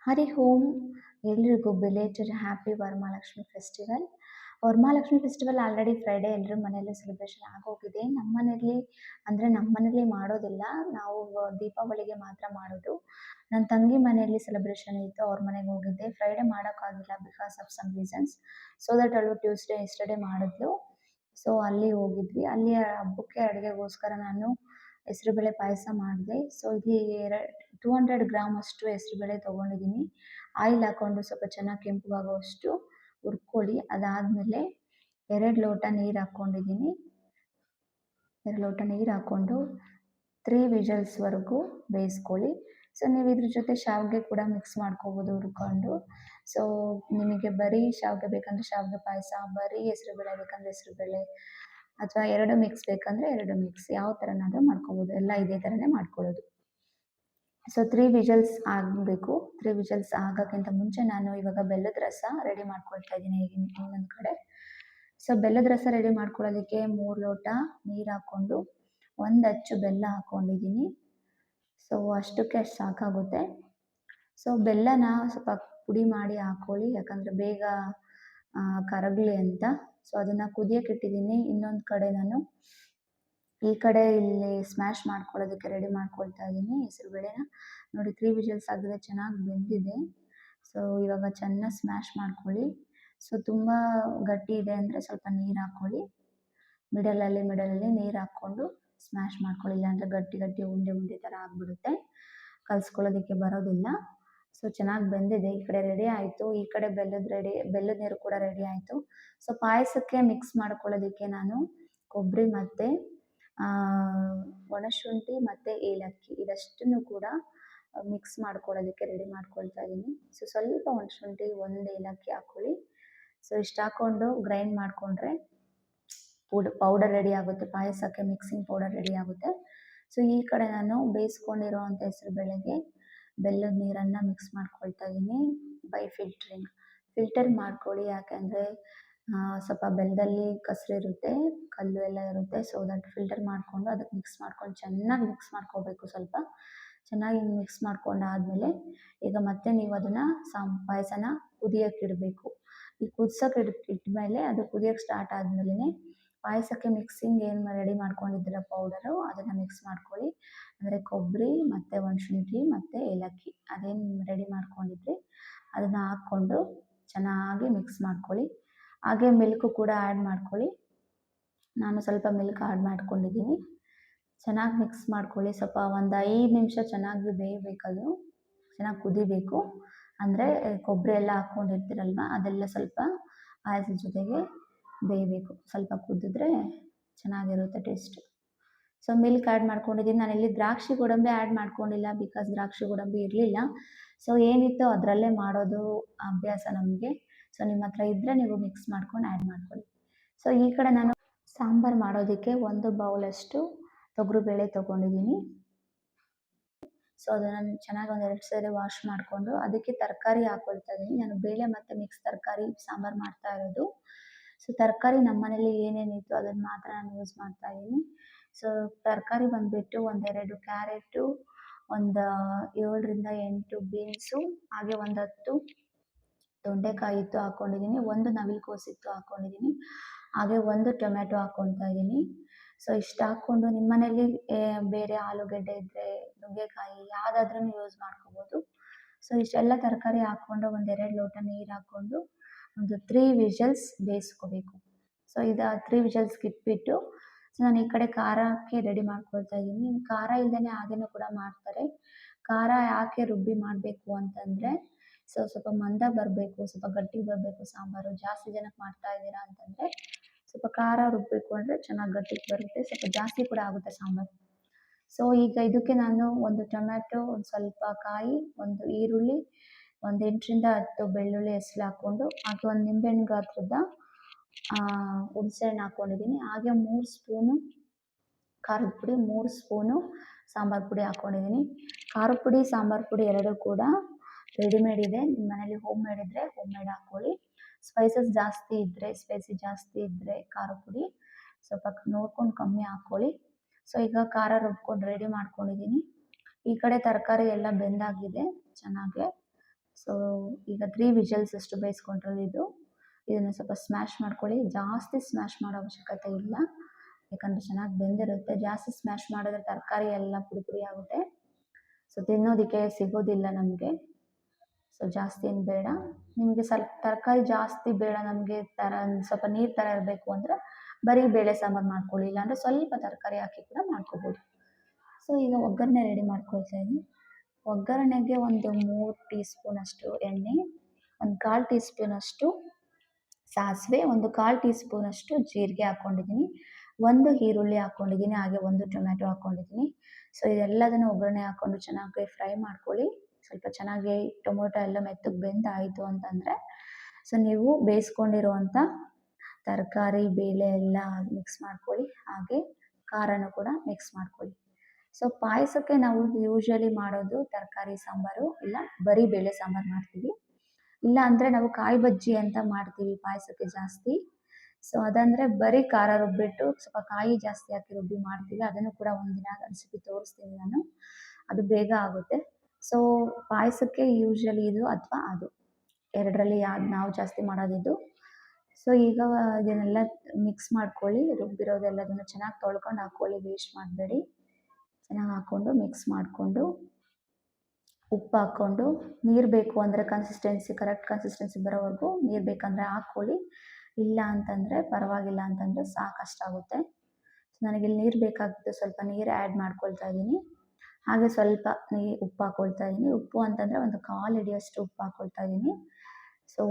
ಹರಿ ಓಂ! ಎಲ್ರಿಗೂ belated happy Varamahalakshmi festival. Varamahalakshmi festival already Friday ಎಲ್ಲರ ಮನೆಯಲ್ಲೂ ಸೆಲೆಬ್ರೇಷನ್ ಆಗೋಗಿದೆ. ನಮ್ಮ ಮನೇಲಿ ಮಾಡೋದಿಲ್ಲ. ನಾವು ದೀಪಾವಳಿಗೆ ಮಾತ್ರ ಮಾಡೋದು. ನನ್ನ ತಂಗಿ ಮನೆಯಲ್ಲಿ ಸೆಲೆಬ್ರೇಷನ್ ಇತ್ತು, ಅವ್ರ ಮನೆಗೆ ಹೋಗಿದ್ದೆ. ಫ್ರೈಡೇ ಮಾಡೋಕ್ಕಾಗಿಲ್ಲ because of some reasons. So that ಅವಳು ಟ್ಯೂಸ್ಡೇ ಯಸ್ಟರ್ಡೇ ಮಾಡಿದ್ಲು. ಸೊ ಅಲ್ಲಿ ಹೋಗಿದ್ವಿ. ಅಲ್ಲಿ ಹಬ್ಬಕ್ಕೆ ಅಡುಗೆಗೋಸ್ಕರ ನಾನು ಹೆಸರುಬೇಳೆ ಪಾಯಸ ಮಾಡಿದೆ. ಸೊ ಇಲ್ಲಿ 200 ಗ್ರಾಮ್ ಅಷ್ಟು ಹೆಸರುಬೇಳೆ ತೊಗೊಂಡಿದ್ದೀನಿ. ಆಯಿಲ್ ಹಾಕ್ಕೊಂಡು ಸ್ವಲ್ಪ ಚೆನ್ನಾಗಿ ಕೆಂಪಗಾಗುವಷ್ಟು ಹುರ್ಕೊಳ್ಳಿ. ಅದಾದಮೇಲೆ 2 ಲೋಟ ನೀರು ಹಾಕ್ಕೊಂಡಿದ್ದೀನಿ. 2 ಲೋಟ ನೀರು ಹಾಕ್ಕೊಂಡು 3 ವಿಷಲ್ಸ್ವರೆಗೂ ಬೇಯಿಸ್ಕೊಳ್ಳಿ. ಸೊ ನೀವು ಇದ್ರ ಜೊತೆ ಶಾವಿಗೆ ಕೂಡ ಮಿಕ್ಸ್ ಮಾಡ್ಕೋಬೋದು ಹುರ್ಕೊಂಡು. ಸೊ ನಿಮಗೆ ಬರೀ ಶಾವಿಗೆ ಬೇಕಂದರೆ ಶಾವಿಗೆ ಪಾಯಸ, ಬರೀ ಹೆಸರುಬೇಳೆ ಬೇಕಂದರೆ ಹೆಸರುಬೇಳೆ, ಅಥವಾ 2 ಮಿಕ್ಸ್ ಬೇಕಂದರೆ 2 ಮಿಕ್ಸ್, ಯಾವ ಥರನಾದರೂ ಮಾಡ್ಕೋಬೋದು. ಎಲ್ಲ ಇದೇ ಥರನೇ ಮಾಡ್ಕೊಳ್ಳೋದು. ಸೊ 3 ವಿಷಲ್ಸ್ ಆಗಬೇಕು. 3 ವಿಷಲ್ಸ್ ಆಗೋಕ್ಕಿಂತ ಮುಂಚೆ ನಾನು ಇವಾಗ ಬೆಲ್ಲದ ರಸ ರೆಡಿ ಮಾಡ್ಕೊಳ್ತಾ ಇದ್ದೀನಿ ಇನ್ನೊಂದು ಕಡೆ. ಸೊ ಬೆಲ್ಲದ ರಸ ರೆಡಿ ಮಾಡ್ಕೊಳ್ಳೋದಕ್ಕೆ 3 ಲೋಟ ನೀರು ಹಾಕ್ಕೊಂಡು 1 ಅಚ್ಚು ಬೆಲ್ಲ ಹಾಕ್ಕೊಂಡಿದ್ದೀನಿ. ಸೊ ಅಷ್ಟಕ್ಕೆ ಅಷ್ಟು ಸಾಕಾಗುತ್ತೆ. ಸೊ ಬೆಲ್ಲನ ಸ್ವಲ್ಪ ಪುಡಿ ಮಾಡಿ ಹಾಕ್ಕೊಳ್ಳಿ, ಯಾಕಂದರೆ ಬೇಗ ಕರಗಲಿ ಅಂತ. ಸೊ ಅದನ್ನು ಕುದಿಯೋಕೆ ಇಟ್ಟಿದ್ದೀನಿ. ಇನ್ನೊಂದು ಕಡೆ ನಾನು ಇಲ್ಲಿ ಸ್ಮ್ಯಾಶ್ ಮಾಡ್ಕೊಳ್ಳೋದಕ್ಕೆ ರೆಡಿ ಮಾಡ್ಕೊಳ್ತಾ ಇದ್ದೀನಿ ಹೆಸರುಬೇಳೆನ. ನೋಡಿ 3 ವಿಷಲ್ಸ್ ಆಗಿದೆ, ಚೆನ್ನಾಗಿ ಬೆಂದಿದೆ. ಸೊ ಇವಾಗ ಚೆನ್ನಾಗಿ ಸ್ಮ್ಯಾಶ್ ಮಾಡ್ಕೊಳ್ಳಿ. ಸೊ ತುಂಬ ಗಟ್ಟಿ ಇದೆ ಅಂದರೆ ಸ್ವಲ್ಪ ನೀರು ಹಾಕ್ಕೊಳ್ಳಿ. ಮಿಡಲಲ್ಲಿ ನೀರು ಹಾಕ್ಕೊಂಡು ಸ್ಮ್ಯಾಶ್ ಮಾಡ್ಕೊಳ್ಳಿ, ಇಲ್ಲಾಂದರೆ ಗಟ್ಟಿ ಉಂಡೆ ಥರ ಆಗಿಬಿಡುತ್ತೆ, ಕಲಿಸ್ಕೊಳ್ಳೋದಕ್ಕೆ ಬರೋದಿಲ್ಲ. ಸೊ ಚೆನ್ನಾಗಿ ಬೆಂದಿದೆ. ಈ ಕಡೆ ರೆಡಿ ಆಯಿತು. ಈ ಕಡೆ ಬೆಲ್ಲದ ನೀರು ಕೂಡ ರೆಡಿ ಆಯಿತು. ಸೊ ಪಾಯಸಕ್ಕೆ ಮಿಕ್ಸ್ ಮಾಡ್ಕೊಳ್ಳೋದಕ್ಕೆ ನಾನು ಕೊಬ್ಬರಿ ಮತ್ತು ಒಣಶುಂಠಿ ಮತ್ತು ಏಲಕ್ಕಿ ಇದಷ್ಟನ್ನು ಕೂಡ ಮಿಕ್ಸ್ ಮಾಡ್ಕೊಳ್ಳೋದಕ್ಕೆ ರೆಡಿ ಮಾಡ್ಕೊಳ್ತಾ ಇದ್ದೀನಿ. ಸೊ ಸ್ವಲ್ಪ ಒಣಶುಂಠಿ, 1 ಏಲಕ್ಕಿ ಹಾಕ್ಕೊಳ್ಳಿ. ಸೊ ಇಷ್ಟು ಹಾಕ್ಕೊಂಡು ಗ್ರೈಂಡ್ ಮಾಡಿಕೊಂಡ್ರೆ ಪೌಡರ್ ರೆಡಿ ಆಗುತ್ತೆ. ಪಾಯಸಕ್ಕೆ ಮಿಕ್ಸಿಂಗ್ ಪೌಡರ್ ರೆಡಿ ಆಗುತ್ತೆ. ಸೊ ಈ ಕಡೆ ನಾನು ಬೇಯಿಸ್ಕೊಂಡಿರೋ ಅಂಥ ಹೆಸರುಬೇಳೆಗೆ ಬೆಲ್ಲದ ನೀರನ್ನು ಮಿಕ್ಸ್ ಮಾಡ್ಕೊಳ್ತಾ ಇದ್ದೀನಿ ಬೈ ಫಿಲ್ಟರ್ ಮಾಡ್ಕೊಳ್ಳಿ. ಯಾಕೆಂದರೆ ಸ್ವಲ್ಪ ಬೆಲ್ಲದಲ್ಲಿ ಕಸರಿರುತ್ತೆ, ಕಲ್ಲು ಎಲ್ಲ ಇರುತ್ತೆ. ಸೊ ದಟ್ ಫಿಲ್ಟರ್ ಮಾಡಿಕೊಂಡು ಅದಕ್ಕೆ ಮಿಕ್ಸ್ ಮಾಡ್ಕೊಂಡು ಚೆನ್ನಾಗಿ ಮಿಕ್ಸ್ ಮಾಡ್ಕೋಬೇಕು. ಸ್ವಲ್ಪ ಚೆನ್ನಾಗಿ ಮಿಕ್ಸ್ ಮಾಡ್ಕೊಂಡಾದಮೇಲೆ ಈಗ ಮತ್ತೆ ನೀವು ಅದನ್ನು ಪಾಯಸನ ಕುದಿಯೋಕೆ ಇಡಬೇಕು. ಈ ಕುದಿಸೋಕೆ ಇಟ್ಮೇಲೆ ಅದು ಕುದಿಯೋಕೆ ಸ್ಟಾರ್ಟ್ ಆದಮೇಲೆ ಪಾಯಸಕ್ಕೆ ಮಿಕ್ಸಿಂಗ್ ಏನು ರೆಡಿ ಮಾಡ್ಕೊಂಡಿದ್ದೀರ ಪೌಡರು ಅದನ್ನು ಮಿಕ್ಸ್ ಮಾಡ್ಕೊಳ್ಳಿ. ಅಂದರೆ ಕೊಬ್ಬರಿ ಮತ್ತು ಒಣಶುಂಠಿ ಮತ್ತು ಏಲಕ್ಕಿ ಅದೇನು ರೆಡಿ ಮಾಡ್ಕೊಂಡಿದ್ರಿ ಅದನ್ನು ಹಾಕ್ಕೊಂಡು ಚೆನ್ನಾಗಿ ಮಿಕ್ಸ್ ಮಾಡ್ಕೊಳ್ಳಿ. ಹಾಗೆ ಮಿಲ್ಕು ಕೂಡ ಆ್ಯಡ್ ಮಾಡ್ಕೊಳ್ಳಿ. ನಾನು ಸ್ವಲ್ಪ ಮಿಲ್ಕ್ ಆ್ಯಡ್ ಮಾಡ್ಕೊಂಡಿದ್ದೀನಿ. ಚೆನ್ನಾಗಿ ಮಿಕ್ಸ್ ಮಾಡ್ಕೊಳ್ಳಿ. ಸ್ವಲ್ಪ ಒಂದು 5 ನಿಮಿಷ ಚೆನ್ನಾಗಿ ಬೇಯಬೇಕದು, ಚೆನ್ನಾಗಿ ಕುದಿಬೇಕು. ಅಂದರೆ ಕೊಬ್ಬರಿ ಎಲ್ಲ ಹಾಕ್ಕೊಂಡಿರ್ತೀರಲ್ವ, ಅದೆಲ್ಲ ಸ್ವಲ್ಪ ಪಾಯಸದ ಜೊತೆಗೆ ಬೇಯಬೇಕು. ಸ್ವಲ್ಪ ಕುದಿದ್ರೆ ಚೆನ್ನಾಗಿರುತ್ತೆ ಟೇಸ್ಟು. ಸೊ ಮಿಲ್ಕ್ ಆ್ಯಡ್ ಮಾಡ್ಕೊಂಡಿದ್ದೀನಿ. ನಾನಿಲ್ಲಿ ದ್ರಾಕ್ಷಿ ಗೋಡಂಬಿ ಆ್ಯಡ್ ಮಾಡ್ಕೊಂಡಿಲ್ಲ, ಬಿಕಾಸ್ ದ್ರಾಕ್ಷಿ ಗೋಡಂಬಿ ಇರಲಿಲ್ಲ. ಸೊ ಏನಿತ್ತು ಅದರಲ್ಲೇ ಮಾಡೋದು ಅಭ್ಯಾಸ ನಮಗೆ. ಸೊ ನಿಮ್ಮ ಹತ್ರ ಇದ್ದರೆ ನೀವು ಮಿಕ್ಸ್ ಮಾಡ್ಕೊಂಡು ಆ್ಯಡ್ ಮಾಡ್ಕೊಳ್ಳಿ. ಸೊ ಈ ಕಡೆ ನಾನು ಸಾಂಬಾರು ಮಾಡೋದಕ್ಕೆ 1 ಬೌಲಷ್ಟು ತೊಗರಿಬೇಳೆ ತೊಗೊಂಡಿದ್ದೀನಿ. ಸೊ ಅದನ್ನು ಚೆನ್ನಾಗಿ ಒಂದು 2 ಸರಿ ವಾಶ್ ಮಾಡಿಕೊಂಡು ಅದಕ್ಕೆ ತರಕಾರಿ ಹಾಕ್ಕೊಳ್ತಾ ಇದ್ದೀನಿ. ನಾನು ಬೇಳೆ ಮತ್ತು ಮಿಕ್ಸ್ ತರಕಾರಿ ಸಾಂಬಾರು ಮಾಡ್ತಾ ಇರೋದು. ಸೊ ತರಕಾರಿ ನಮ್ಮ ಮನೇಲಿ ಏನೇನಿತ್ತು ಅದನ್ನು ಮಾತ್ರ ನಾನು ಯೂಸ್ ಮಾಡ್ತಾ ಇದ್ದೀನಿ. ಸೊ ತರಕಾರಿ ಬಂದುಬಿಟ್ಟು 1 2 ಕ್ಯಾರೆಟು, ಒಂದು 7 ರಿಂದ 8 ಬೀನ್ಸು, ಹಾಗೆ ಒಂದು 10 ತೊಂಡೆಕಾಯಿ ಇತ್ತು ಹಾಕ್ಕೊಂಡಿದ್ದೀನಿ, 1 ನವಿಲುಕೋಸಿತ್ತು ಹಾಕ್ಕೊಂಡಿದ್ದೀನಿ, ಹಾಗೆ 1 ಟೊಮೆಟೊ ಹಾಕ್ಕೊಳ್ತಾ ಇದ್ದೀನಿ. ಸೊ ಇಷ್ಟು ಹಾಕ್ಕೊಂಡು ನಿಮ್ಮ ಮನೇಲಿ ಬೇರೆ ಆಲೂಗಡ್ಡೆ ಇದ್ದರೆ, ನುಗ್ಗೆಕಾಯಿ ಯಾವುದಾದ್ರೂ ಯೂಸ್ ಮಾಡ್ಕೋಬೋದು. ಸೊ ಇಷ್ಟೆಲ್ಲ ತರಕಾರಿ ಹಾಕ್ಕೊಂಡು 1 2 ಲೋಟ ನೀರು ಹಾಕ್ಕೊಂಡು ಒಂದು 3 ವಿಷಲ್ಸ್ ಬೇಯಿಸ್ಕೋಬೇಕು. ಸೊ ಇದು 3 ವಿಷಲ್ಸ್ಗೆ ಇಟ್ಬಿಟ್ಟು ಸೊ ನಾನು ಈ ಕಡೆ ಖಾರಕ್ಕೆ ರೆಡಿ ಮಾಡ್ಕೊಳ್ತಾ ಇದ್ದೀನಿ. ಖಾರ ಇಲ್ಲದೇ ಹಾಗೇನೂ ಕೂಡ ಮಾಡ್ತಾರೆ. ಖಾರ ಯಾಕೆ ರುಬ್ಬಿ ಮಾಡಬೇಕು ಅಂತಂದರೆ ಸ್ವಲ್ಪ ಮಂದ ಬರಬೇಕು, ಸ್ವಲ್ಪ ಗಟ್ಟಿಗೆ ಬರಬೇಕು ಸಾಂಬಾರು. ಜಾಸ್ತಿ ಜನಕ್ಕೆ ಮಾಡ್ತಾ ಇದ್ದೀರಾ ಅಂತಂದರೆ ಸ್ವಲ್ಪ ಖಾರ ರುಬ್ಬಬೇಕು ಅಂದರೆ ಚೆನ್ನಾಗಿ ಗಟ್ಟಿಗೆ ಬರುತ್ತೆ, ಸ್ವಲ್ಪ ಜಾಸ್ತಿ ಕೂಡ ಆಗುತ್ತೆ ಸಾಂಬಾರು. ಸೊ ಈಗ ಇದಕ್ಕೆ ನಾನು 1 ಟೊಮ್ಯಾಟೊ, ಒಂದು ಸ್ವಲ್ಪ ಕಾಯಿ, 1 ಈರುಳ್ಳಿ, ಒಂದು 8 ರಿಂದ 10 ಬೆಳ್ಳುಳ್ಳಿ ಹೆಸರು ಹಾಕ್ಕೊಂಡು, ಹಾಗೆ 1 ನಿಂಬೆಹಣ್ಣು ಗಾತ್ರದ ಹುಣಸೆಹಣ್ಣು ಹಾಕ್ಕೊಂಡಿದ್ದೀನಿ. ಹಾಗೆ 3 ಸ್ಪೂನು ಖಾರದ ಪುಡಿ, 3 ಸ್ಪೂನು ಸಾಂಬಾರು ಪುಡಿ ಹಾಕ್ಕೊಂಡಿದ್ದೀನಿ. ಖಾರದ ಪುಡಿ, ಸಾಂಬಾರು ಪುಡಿ ಎರಡೂ ಕೂಡ ರೆಡಿಮೇಡ್ ಇದೆ. ನಿಮ್ಮ ಮನೇಲಿ ಹೋಮ್ ಮೇಡ್ ಇದ್ದರೆ ಹೋಮ್ ಮೇಡ್ ಹಾಕ್ಕೊಳ್ಳಿ. ಸ್ಪೈಸಿ ಜಾಸ್ತಿ ಇದ್ದರೆ ಖಾರ ಪುಡಿ ಸ್ವಲ್ಪ ನೋಡ್ಕೊಂಡು ಕಮ್ಮಿ ಹಾಕ್ಕೊಳ್ಳಿ. ಸೊ ಈಗ ಖಾರ ರುಬ್ಕೊಂಡು ರೆಡಿ ಮಾಡ್ಕೊಂಡಿದ್ದೀನಿ. ಈ ಕಡೆ ತರಕಾರಿ ಎಲ್ಲ ಬೆಂದಾಗಿದೆ ಚೆನ್ನಾಗೆ. ಸೊ ಈಗ 3 ವಿಷಲ್ಸ್ ಅಷ್ಟು ಬೇಯಿಸ್ಕೊಂಡಿರೋದು ಇದು. ಇದನ್ನು ಸ್ವಲ್ಪ ಸ್ಮ್ಯಾಶ್ ಮಾಡ್ಕೊಳ್ಳಿ. ಜಾಸ್ತಿ ಸ್ಮ್ಯಾಶ್ ಮಾಡೋ ಅವಶ್ಯಕತೆ ಇಲ್ಲ. ಯಾಕಂದರೆ ಚೆನ್ನಾಗಿ ಬೆಂದಿರುತ್ತೆ. ಜಾಸ್ತಿ ಸ್ಮ್ಯಾಶ್ ಮಾಡಿದ್ರೆ ತರಕಾರಿ ಎಲ್ಲ ಪುಡಿ ಪುಡಿ ಆಗುತ್ತೆ. ಸೊ ತಿನ್ನೋದಕ್ಕೆ ಸಿಗೋದಿಲ್ಲ ನಮಗೆ. ಸೊ ಜಾಸ್ತಿ ಏನು ಬೇಡ. ನಿಮಗೆ ಸ್ವಲ್ಪ ತರಕಾರಿ ಜಾಸ್ತಿ ಬೇಡ ನಮಗೆ ಸ್ವಲ್ಪ ನೀರು ಥರ ಇರಬೇಕು ಅಂದರೆ ಬರೀ ಬೇಳೆ ಸಾಂಬಾರು ಮಾಡ್ಕೊಳ್ಳಿ. ಇಲ್ಲಾಂದರೆ ಸ್ವಲ್ಪ ತರಕಾರಿ ಹಾಕಿ ಕೂಡ ಮಾಡ್ಕೋಬೋದು. ಸೊ ಈಗ ಒಗ್ಗರಣೆ ರೆಡಿ ಮಾಡ್ಕೊಳ್ತಾ ಇದ್ದೀನಿ. ಒಗ್ಗರಣೆಗೆ ಒಂದು 3 ಟೀ ಸ್ಪೂನಷ್ಟು ಎಣ್ಣೆ, ಒಂದು 1/4 ಟೀ ಸ್ಪೂನಷ್ಟು ಸಾಸಿವೆ, ಒಂದು 1/4 ಟೀ ಸ್ಪೂನಷ್ಟು ಜೀರಿಗೆ ಹಾಕ್ಕೊಂಡಿದ್ದೀನಿ. 1 ಈರುಳ್ಳಿ ಹಾಕ್ಕೊಂಡಿದ್ದೀನಿ, ಹಾಗೆ 1 ಟೊಮ್ಯಾಟೊ ಹಾಕ್ಕೊಂಡಿದ್ದೀನಿ. ಸೊ ಇದೆಲ್ಲದನ್ನು ಒಗ್ಗರಣೆ ಹಾಕ್ಕೊಂಡು ಚೆನ್ನಾಗಿ ಫ್ರೈ ಮಾಡ್ಕೊಳ್ಳಿ. ಸ್ವಲ್ಪ ಚೆನ್ನಾಗಿ ಟೊಮೊಟೊ ಎಲ್ಲ ಮೆತ್ತಗೆ ಬೆಂದಾಯಿತು ಅಂತಂದರೆ ಸೊ ನೀವು ಬೇಯಿಸ್ಕೊಂಡಿರುವಂಥ ತರಕಾರಿ, ಬೇಳೆ ಎಲ್ಲ ಮಿಕ್ಸ್ ಮಾಡ್ಕೊಳ್ಳಿ. ಹಾಗೆ ಖಾರನೂ ಕೂಡ ಮಿಕ್ಸ್ ಮಾಡ್ಕೊಳ್ಳಿ. ಸೊ ಪಾಯಸಕ್ಕೆ ನಾವು ಯೂಶ್ವಲಿ ಮಾಡೋದು ತರಕಾರಿ ಸಾಂಬಾರು, ಇಲ್ಲ ಬರೀ ಬೇಳೆ ಸಾಂಬಾರು ಮಾಡ್ತೀವಿ. ಇಲ್ಲ ಅಂದರೆ ನಾವು ಕಾಯಿ ಬಜ್ಜಿ ಅಂತ ಮಾಡ್ತೀವಿ ಪಾಯಸಕ್ಕೆ ಜಾಸ್ತಿ. ಸೊ ಅದಂದರೆ ಬರೀ ಖಾರ ರುಬ್ಬಿಟ್ಟು ಸ್ವಲ್ಪ ಕಾಯಿ ಜಾಸ್ತಿ ಹಾಕಿ ರುಬ್ಬಿ ಮಾಡ್ತೀವಿ. ಅದನ್ನು ಕೂಡ ಒಂದಿನ ರೆಸಿಪಿ ತೋರಿಸ್ತೀನಿ ನಾನು. ಅದು ಬೇಗ ಆಗುತ್ತೆ. ಸೊ ಪಾಯಸಕ್ಕೆ ಯೂಶ್ವಲಿ ಇದು ಅಥವಾ ಅದು ಎರಡರಲ್ಲಿ ಯಾವ್ದು ನಾವು ಜಾಸ್ತಿ ಮಾಡೋದಿದ್ದು. ಸೊ ಈಗ ಇದನ್ನೆಲ್ಲ ಮಿಕ್ಸ್ ಮಾಡ್ಕೊಳ್ಳಿ. ರುಬ್ಬಿರೋದೆಲ್ಲದನ್ನು ಚೆನ್ನಾಗಿ ತೊಳ್ಕೊಂಡು ಹಾಕ್ಕೊಳ್ಳಿ, ವೇಸ್ಟ್ ಮಾಡಬೇಡಿ. ಚೆನ್ನಾಗಿ ಹಾಕ್ಕೊಂಡು ಮಿಕ್ಸ್ ಮಾಡಿಕೊಂಡು ಉಪ್ಪು ಹಾಕ್ಕೊಂಡು ನೀರು ಬೇಕು ಅಂದರೆ ಕರೆಕ್ಟ್ ಕನ್ಸಿಸ್ಟೆನ್ಸಿ ಬರೋವರೆಗೂ ನೀರು ಬೇಕಂದರೆ ಹಾಕ್ಕೊಳ್ಳಿ. ಇಲ್ಲ ಅಂತಂದರೆ ಪರವಾಗಿಲ್ಲ ಅಂತಂದರೆ ಸಾಕಷ್ಟಾಗುತ್ತೆ. ಸೊ ನನಗಿಲ್ಲಿ ನೀರು ಬೇಕಾಗಿತ್ತು, ಸ್ವಲ್ಪ ನೀರು ಆ್ಯಡ್ ಮಾಡ್ಕೊಳ್ತಾ ಇದ್ದೀನಿ. ಹಾಗೆ ಸ್ವಲ್ಪ ಉಪ್ಪು ಹಾಕ್ಕೊಳ್ತಾ ಇದ್ದೀನಿ. ಉಪ್ಪು ಅಂತಂದರೆ ಒಂದು 1/4 ಹಿಡಿಯಷ್ಟು ಉಪ್ಪು ಹಾಕ್ಕೊಳ್ತಾ ಇದ್ದೀನಿ. ಸೊ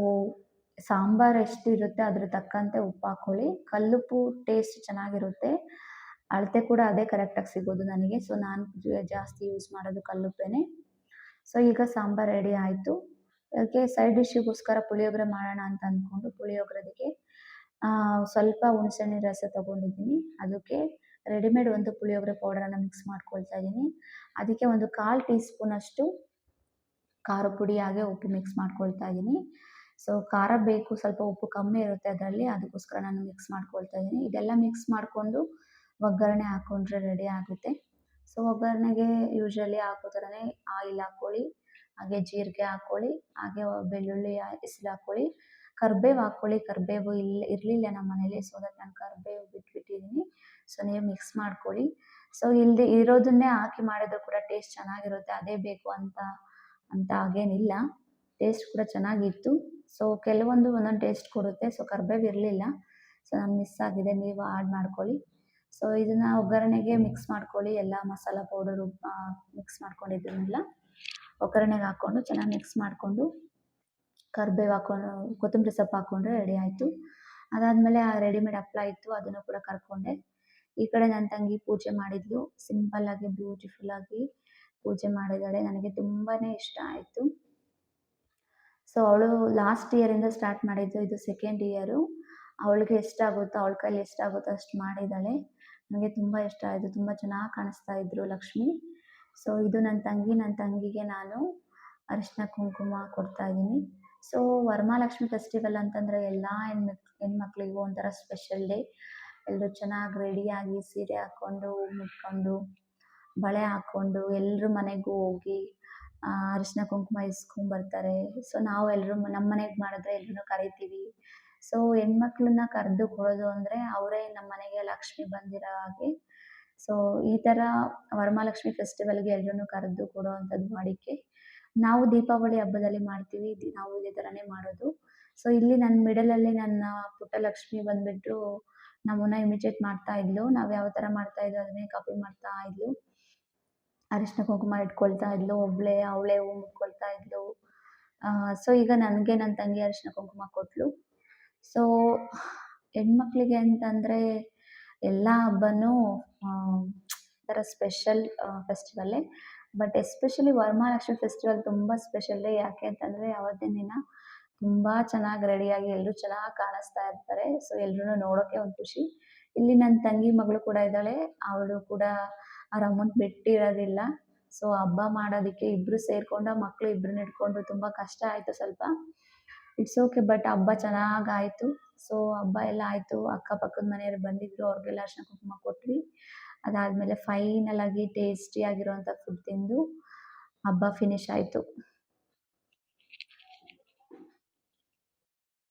ಸಾಂಬಾರು ಎಷ್ಟು ಇರುತ್ತೆ ಅದ್ರ ತಕ್ಕಂತೆ ಉಪ್ಪು ಹಾಕ್ಕೊಳ್ಳಿ. ಕಲ್ಲುಪ್ಪು ಟೇಸ್ಟ್ ಚೆನ್ನಾಗಿರುತ್ತೆ. ಅಳತೆ ಕೂಡ ಅದೇ ಕರೆಕ್ಟಾಗಿ ಸಿಗೋದು ನನಗೆ. ಸೊ ನಾನು ಜಾಸ್ತಿ ಯೂಸ್ ಮಾಡೋದು ಕಲ್ಲುಪ್ಪೇನೆ. ಸೊ ಈಗ ಸಾಂಬಾರು ರೆಡಿ ಆಯಿತು. ಅದಕ್ಕೆ ಸೈಡ್ ಡಿಶ್ಶಿಗೋಸ್ಕರ ಪುಳಿಯೋಗರೆ ಮಾಡೋಣ ಅಂತ ಅಂದ್ಕೊಂಡು ಪುಳಿಯೋಗರೆಗೆ ಸ್ವಲ್ಪ ಹುಣಸೆಹಣ್ಣಿನ ರಸ ತೊಗೊಂಡಿದ್ದೀನಿ. ಅದಕ್ಕೆ ರೆಡಿಮೇಡ್ ಒಂದು ಪುಳಿಯೋಗರೆ ಪೌಡರನ್ನು ಮಿಕ್ಸ್ ಮಾಡ್ಕೊಳ್ತಾ ಇದ್ದೀನಿ. ಅದಕ್ಕೆ ಒಂದು 1/4 ಟೀ ಸ್ಪೂನಷ್ಟು ಖಾರ ಪುಡಿ ಹಾಗೆ ಉಪ್ಪು ಮಿಕ್ಸ್ ಮಾಡ್ಕೊಳ್ತಾ ಇದ್ದೀನಿ. ಸೊ ಖಾರ ಬೇಕು, ಸ್ವಲ್ಪ ಉಪ್ಪು ಕಮ್ಮಿ ಇರುತ್ತೆ ಅದರಲ್ಲಿ, ಅದಕ್ಕೋಸ್ಕರ ನಾನು ಮಿಕ್ಸ್ ಮಾಡ್ಕೊಳ್ತಾ ಇದ್ದೀನಿ. ಇದೆಲ್ಲ ಮಿಕ್ಸ್ ಮಾಡಿಕೊಂಡು ಒಗ್ಗರಣೆ ಹಾಕ್ಕೊಂಡ್ರೆ ರೆಡಿ ಆಗುತ್ತೆ. ಸೊ ಒಗ್ಗರಣೆಗೆ ಯೂಶ್ವಲಿ ಹಾಕೋ ಥರನೇ ಆಯಿಲ್ ಹಾಕ್ಕೊಳ್ಳಿ, ಹಾಗೆ ಜೀರಿಗೆ ಹಾಕ್ಕೊಳ್ಳಿ, ಹಾಗೆ ಬೆಳ್ಳುಳ್ಳಿ ಹೆಸ್ರು ಹಾಕ್ಕೊಳ್ಳಿ, ಕರಿಬೇವು ಹಾಕ್ಕೊಳ್ಳಿ. ಕರಿಬೇವು ಇರಲಿಲ್ಲ ನಮ್ಮ ಮನೇಲಿ, ಸೊ ದಟ್ ನಾನು ಕರಿಬೇವು ಬಿಟ್ಬಿಟ್ಟಿದ್ದೀನಿ. ಸೊ ನೀವು ಮಿಕ್ಸ್ ಮಾಡ್ಕೊಳ್ಳಿ. ಸೊ ಇಲ್ಲದೆ ಇರೋದನ್ನೇ ಹಾಕಿ ಮಾಡಿದ್ರು ಕೂಡ ಟೇಸ್ಟ್ ಚೆನ್ನಾಗಿರುತ್ತೆ. ಅದೇ ಬೇಕು ಅಂತ ಹಾಗೇನಿಲ್ಲ, ಟೇಸ್ಟ್ ಕೂಡ ಚೆನ್ನಾಗಿತ್ತು. ಸೊ ಕೆಲವೊಂದು ಒಂದೊಂದು ಟೇಸ್ಟ್ ಕೊಡುತ್ತೆ. ಸೊ ಕರಿಬೇವು ಇರಲಿಲ್ಲ, ಸೊ ನಾನು ಮಿಸ್ ಆಗಿದೆ, ನೀವು ಆ್ಯಡ್ ಮಾಡ್ಕೊಳ್ಳಿ. ಸೊ ಇದನ್ನು ಒಗ್ಗರಣೆಗೆ ಮಿಕ್ಸ್ ಮಾಡ್ಕೊಳ್ಳಿ. ಎಲ್ಲ ಮಸಾಲ ಪೌಡರು ಮಿಕ್ಸ್ ಮಾಡ್ಕೊಂಡಿದ್ದನ್ನೆಲ್ಲ ಒಗ್ಗರಣೆಗೆ ಹಾಕ್ಕೊಂಡು ಚೆನ್ನಾಗಿ ಮಿಕ್ಸ್ ಮಾಡಿಕೊಂಡು ಕರಿಬೇವು ಹಾಕ್ಕೊಂಡು ಕೊತ್ತಂಬರಿ ಸೊಪ್ಪು ಹಾಕ್ಕೊಂಡ್ರೆ ರೆಡಿ ಆಯಿತು. ಅದಾದಮೇಲೆ ಆ ರೆಡಿಮೇಡ್ ಹಪ್ಪಳ ಇತ್ತು, ಅದನ್ನು ಕೂಡ ಕರ್ಕೊಂಡೆ. ಈ ಕಡೆ ನನ್ನ ತಂಗಿ ಪೂಜೆ ಮಾಡಿದ್ಲು. ಸಿಂಪಲ್ಲಾಗಿ ಬ್ಯೂಟಿಫುಲ್ಲಾಗಿ ಪೂಜೆ ಮಾಡಿದ್ದಾಳೆ. ನನಗೆ ತುಂಬಾ ಇಷ್ಟ ಆಯಿತು. ಸೊ ಅವಳು ಲಾಸ್ಟ್ ಇಯರಿಂದ ಸ್ಟಾರ್ಟ್ ಮಾಡಿದ್ದು, ಇದು ಸೆಕೆಂಡ್ ಇಯರು. ಅವಳಿಗೆ ಎಷ್ಟಾಗುತ್ತೋ, ಅವಳ ಕೈಲಿ ಎಷ್ಟಾಗುತ್ತೋ ಅಷ್ಟು ಮಾಡಿದ್ದಾಳೆ. ನನಗೆ ತುಂಬ ಇಷ್ಟ ಆಯಿತು. ತುಂಬ ಚೆನ್ನಾಗಿ ಕಾಣಿಸ್ತಾ ಇದ್ದರು ಲಕ್ಷ್ಮಿ. ಸೊ ಇದು ನನ್ನ ತಂಗಿಗೆ ನಾನು ಅರಿಶಿನ ಕುಂಕುಮ ಕೊಡ್ತಾಯಿದ್ದೀನಿ. ಸೊ ವರಮಹಾಲಕ್ಷ್ಮಿ ಫೆಸ್ಟಿವಲ್ ಅಂತಂದರೆ ಎಲ್ಲ ಹೆಣ್ಮಕ್ಳಿಗೂ ಒಂಥರ ಸ್ಪೆಷಲ್ ಡೇ. ಎಲ್ಲರೂ ಚೆನ್ನಾಗಿ ರೆಡಿಯಾಗಿ ಸೀರೆ ಹಾಕ್ಕೊಂಡು, ಮುಟ್ಕೊಂಡು, ಬಳೆ ಹಾಕ್ಕೊಂಡು ಎಲ್ಲರೂ ಮನೆಗೂ ಹೋಗಿ ಅರಿಶಿನ ಕುಂಕುಮ ಇಸ್ಕೊಂಬರ್ತಾರೆ. ಸೊ ನಾವು ಎಲ್ಲರೂ ನಮ್ಮ ಮನೆಗೆ ಮಾಡಿದ್ರೆ ಎಲ್ಲರೂ ಕರಿತೀವಿ. ಸೊ ಹೆಣ್ಮಕ್ಳನ್ನ ಕರೆದು ಕೊಡೋದು ಅಂದರೆ ಅವರೇ ನಮ್ಮ ಮನೆಗೆ ಲಕ್ಷ್ಮಿ ಬಂದಿರೋ ಹಾಗೆ. ಸೊ ಈ ಥರ ವರಮಹಾಲಕ್ಷ್ಮಿ ಫೆಸ್ಟಿವಲ್ಗೆ ಎಲ್ಲರೂ ಕರೆದು ಕೊಡೋ ಅಂಥದ್ದು ವಾಡಿಕೆ. ನಾವು ದೀಪಾವಳಿ ಹಬ್ಬದಲ್ಲಿ ಮಾಡ್ತೀವಿ, ನಾವು ಇದೇ ಥರನೇ ಮಾಡೋದು. ಸೊ ಇಲ್ಲಿ ನನ್ನ ಮಿಡಲಲ್ಲಿ ನನ್ನ ಪುಟ್ಟ ಲಕ್ಷ್ಮಿ ಬಂದುಬಿಟ್ಟು ನಮ್ಮನ್ನ ಇಮಿಟೇಟ್ ಮಾಡ್ತಾ ಇದ್ಲು. ನಾವು ಯಾವ ಥರ ಮಾಡ್ತಾ ಇದ್ವು ಅದನ್ನೇ ಕಾಪಿ ಮಾಡ್ತಾ ಇದ್ಲು. ಅರಿಶಿನ ಕುಂಕುಮ ಇಟ್ಕೊಳ್ತಾ ಇದ್ಲು, ಅವಳೇ ಹೂ ಮುಟ್ಕೊಳ್ತಾ ಇದ್ಲು. ಸೊ ಈಗ ನನಗೆ ನನ್ನ ತಂಗಿ ಅರಿಶಿನ ಕುಂಕುಮ ಕೊಟ್ಟಳು. ಸೊ ಹೆಣ್ಮಕ್ಳಿಗೆ ಅಂತಂದರೆ ಎಲ್ಲ ಹಬ್ಬನೂ ಒಂಥರ ಸ್ಪೆಷಲ್ ಫೆಸ್ಟಿವಲ್ಲೇ. ಬಟ್ ಎಸ್ಪೆಷಲಿ ವರಮಹಾಲಕ್ಷ್ಮಿ ಫೆಸ್ಟಿವಲ್ ತುಂಬ ಸ್ಪೆಷಲ್ ಡೇ. ಯಾಕೆ ಅಂತಂದರೆ ಅವತ್ತಿನ ದಿನ ತುಂಬ ಚೆನ್ನಾಗಿ ರೆಡಿಯಾಗಿ ಎಲ್ಲರೂ ಚೆನ್ನಾಗಿ ಕಾಣಿಸ್ತಾ ಇರ್ತಾರೆ. ಸೊ ಎಲ್ರೂ ನೋಡೋಕ್ಕೆ ಒಂದು ಖುಷಿ. ಇಲ್ಲಿ ನನ್ನ ತಂಗಿ ಮಗಳು ಕೂಡ ಇದ್ದಾಳೆ, ಅವಳು ಕೂಡ ಅವ್ರ ಅಮ್ಮನ ಬಿಟ್ಟಿರೋದಿಲ್ಲ. ಸೊ ಹಬ್ಬ ಮಾಡೋದಕ್ಕೆ ಇಬ್ಬರು ಸೇರಿಕೊಂಡು ಮಕ್ಕಳು ಇಬ್ಬರನ್ನ ಹಿಡ್ಕೊಂಡು ತುಂಬ ಕಷ್ಟ ಆಯಿತು ಸ್ವಲ್ಪ. ಇಟ್ಸ್ ಓಕೆ, ಬಟ್ ಹಬ್ಬ ಚೆನ್ನಾಗಾಯಿತು. ಸೊ ಹಬ್ಬ ಎಲ್ಲ ಆಯಿತು. ಅಕ್ಕಪಕ್ಕದ ಮನೆಯವ್ರು ಬಂದಿದ್ದರು, ಅವ್ರಿಗೆಲ್ಲ ಅರಿಶಿನ ಕುಂಕುಮ ಕೊಟ್ವಿ. ಅದಾದಮೇಲೆ ಫೈನಲಾಗಿ ಟೇಸ್ಟಿಯಾಗಿರೋವಂಥ ಫುಡ್ ತಿಂದು ಹಬ್ಬ ಫಿನಿಶ್ ಆಯಿತು.